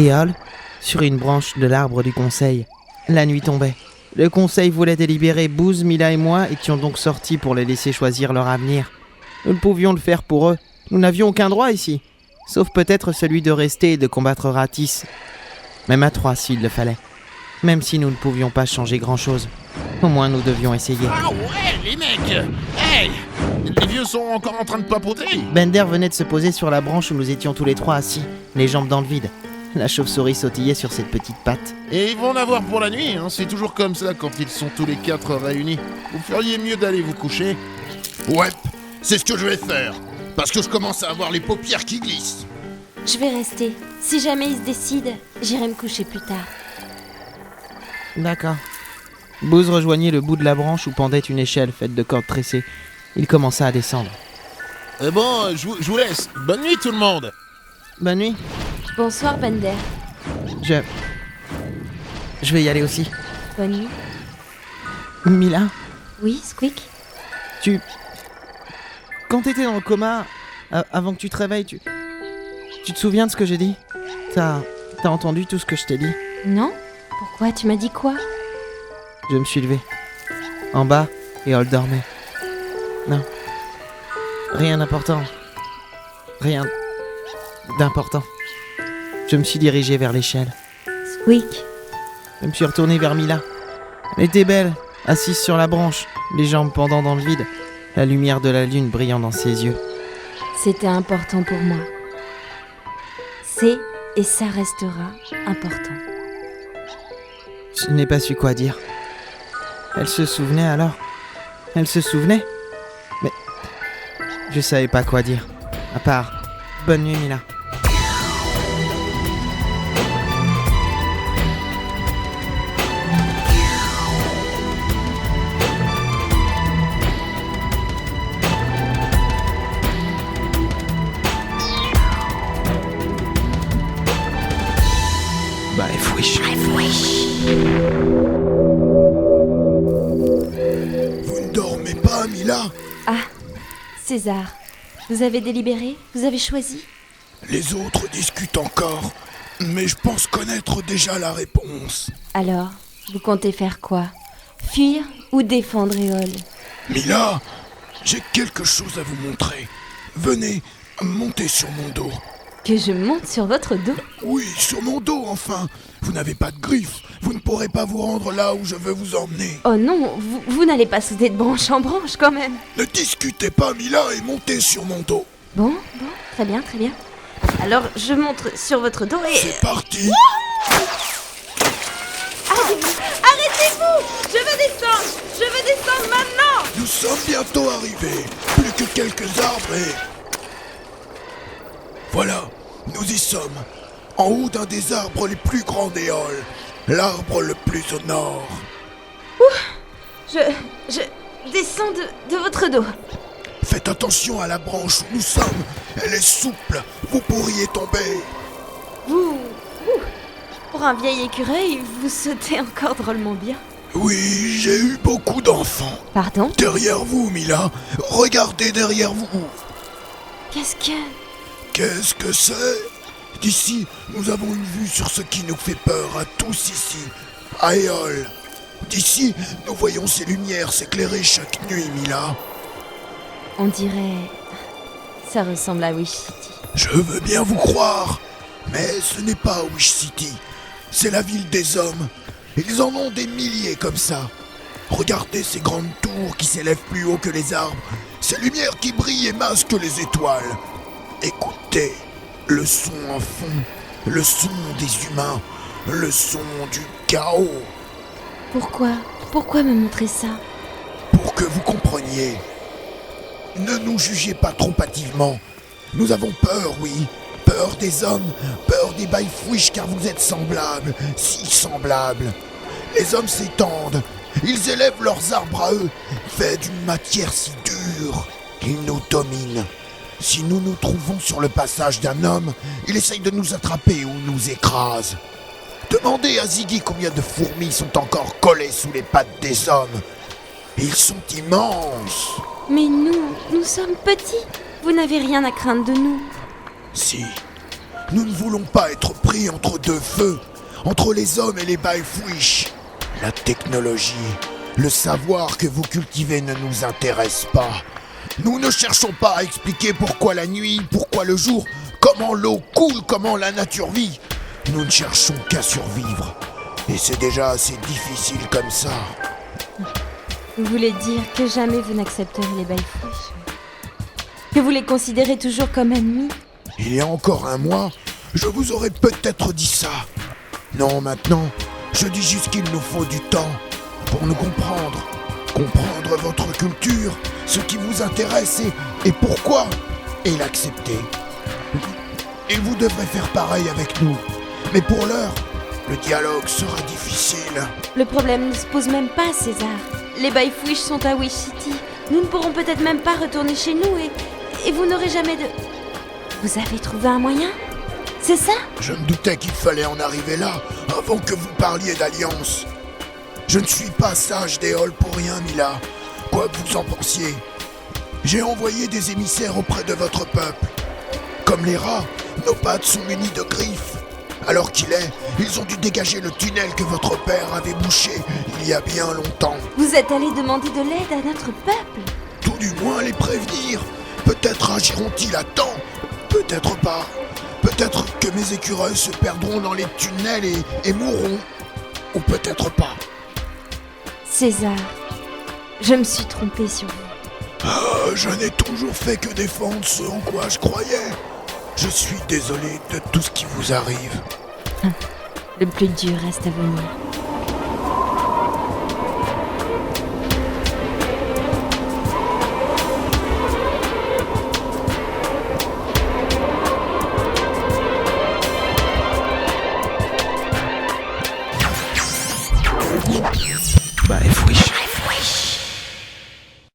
Éole, sur une branche de l'arbre du conseil. La nuit tombait. Le conseil voulait délibérer. Booz, Mila et moi étions donc sortis pour les laisser choisir leur avenir. Nous ne pouvions le faire pour eux. Nous n'avions aucun droit ici. Sauf peut-être celui de rester et de combattre Ratis. Même à 3 s'il le fallait. Même si nous ne pouvions pas changer grand-chose. Au moins nous devions essayer. Ah ouais, les mecs! Hey! Les vieux sont encore en train de papoter! Bender venait de se poser sur la branche où nous étions tous les trois assis, les jambes dans le vide. La chauve-souris sautillait sur ses petites pattes. Et ils vont en avoir pour la nuit, hein. C'est toujours comme ça quand ils sont tous les 4 réunis. Vous feriez mieux d'aller vous coucher. Ouais, c'est ce que je vais faire. Parce que je commence à avoir les paupières qui glissent. Je vais rester. Si jamais ils se décident, j'irai me coucher plus tard. D'accord. Booz rejoignit le bout de la branche où pendait une échelle faite de cordes tressées. Il commença à descendre. Bon, je vous laisse. Bonne nuit tout le monde! Bonne nuit. Bonsoir, Bender. Je vais y aller aussi. Bonne nuit. Mila, Oui, Squeak? quand t'étais dans le coma, avant que tu te réveilles, tu te souviens de ce que j'ai dit? T'as entendu tout ce que je t'ai dit? Non? Pourquoi? Tu m'as dit quoi? Je me suis levé. En bas, Éole dormait. Non. Rien d'important. Rien d'important. Je me suis dirigé vers l'échelle. Squeak? Je me suis retourné vers Mila. Elle était belle, assise sur la branche, les jambes pendant dans le vide, la lumière de la lune brillant dans ses yeux. C'était important pour moi. C'est et ça restera important. Je n'ai pas su quoi dire. Elle se souvenait alors. Elle se souvenait. Mais je savais pas quoi dire. À part bonne nuit, Mila. Bref, wish. Vous ne dormez pas, Mila? Ah, César, vous avez délibéré? Vous avez choisi? Les autres discutent encore, mais je pense connaître déjà la réponse. Alors, vous comptez faire quoi? Fuir ou défendre Éole? Mila, j'ai quelque chose à vous montrer. Venez, montez sur mon dos. Que je monte sur votre dos? Oui, sur mon dos, enfin. Vous n'avez pas de griffes. Vous ne pourrez pas vous rendre là où je veux vous emmener. Oh non, vous n'allez pas sauter de branche en branche quand même. Ne discutez pas, Mila, et montez sur mon dos. Bon, très bien, très bien. Alors, je monte sur votre dos et... C'est parti. Arrêtez-vous! Je veux descendre maintenant! Nous sommes bientôt arrivés. Plus que quelques arbres et... Voilà, nous y sommes. En haut d'un des arbres les plus grands d'Éole. L'arbre le plus au nord. Je descends de votre dos. Faites attention à la branche où nous sommes. Elle est souple. Vous pourriez tomber. Pour un vieil écureuil, vous sautez encore drôlement bien. Oui, j'ai eu beaucoup d'enfants. Pardon? Derrière vous, Mila. Regardez derrière vous. Qu'est-ce que c'est? D'ici, nous avons une vue sur ce qui nous fait peur à tous ici, à Éole. D'ici, nous voyons ces lumières s'éclairer chaque nuit, Mila. On dirait... Ça ressemble à Wish City. Je veux bien vous croire, mais ce n'est pas Wish City. C'est la ville des hommes. Ils en ont des milliers comme ça. Regardez ces grandes tours qui s'élèvent plus haut que les arbres. Ces lumières qui brillent et masquent les étoiles. Écoutez, le son en fond, le son des humains, le son du chaos. Pourquoi me montrer ça? Pour que vous compreniez. Ne nous jugez pas trop hâtivement. Nous avons peur, oui. Peur des hommes, peur des baïfouiches car vous êtes semblables, si semblables. Les hommes s'étendent, ils élèvent leurs arbres à eux, faits d'une matière si dure. Ils nous dominent. Si nous nous trouvons sur le passage d'un homme, il essaye de nous attraper ou nous écrase. Demandez à Ziggy combien de fourmis sont encore collées sous les pattes des hommes. Ils sont immenses. Mais nous sommes petits. Vous n'avez rien à craindre de nous. Si, Nous ne voulons pas être pris entre deux feux, entre les hommes et les Baifwish. La technologie, le savoir que vous cultivez ne nous intéresse pas. Nous ne cherchons pas à expliquer pourquoi la nuit, pourquoi le jour, comment l'eau coule, comment la nature vit. Nous ne cherchons qu'à survivre. Et c'est déjà assez difficile comme ça. Vous voulez dire que jamais vous n'accepterez les Baifwish? Que vous les considérez toujours comme ennemis? Il y a encore un mois, je vous aurais peut-être dit ça. Non, maintenant, je dis juste qu'il nous faut du temps pour nous comprendre. Comprendre votre culture, ce qui vous intéresse et pourquoi, et l'accepter. Et vous devrez faire pareil avec nous. Mais pour l'heure, le dialogue sera difficile. Le problème ne se pose même pas, César. Les Baifwish sont à Wish City. Nous ne pourrons peut-être même pas retourner chez nous et vous n'aurez jamais de... Vous avez trouvé un moyen? C'est ça? Je me doutais qu'il fallait en arriver là, avant que vous parliez d'alliance. Je ne suis pas sage des halls pour rien, Mila, quoi que vous en pensiez. J'ai envoyé des émissaires auprès de votre peuple. Comme les rats, nos pattes sont munies de griffes. Alors qu'il est, ils ont dû dégager le tunnel que votre père avait bouché il y a bien longtemps. Vous êtes allé demander de l'aide à notre peuple? Tout du moins les prévenir. Peut-être agiront-ils à temps, peut-être pas. Peut-être que mes écureuils se perdront dans les tunnels et mourront. Ou peut-être pas. César, je me suis trompée sur vous. Je n'ai toujours fait que défendre ce en quoi je croyais. Je suis désolé de tout ce qui vous arrive. Le plus dur reste à venir. Baifwish.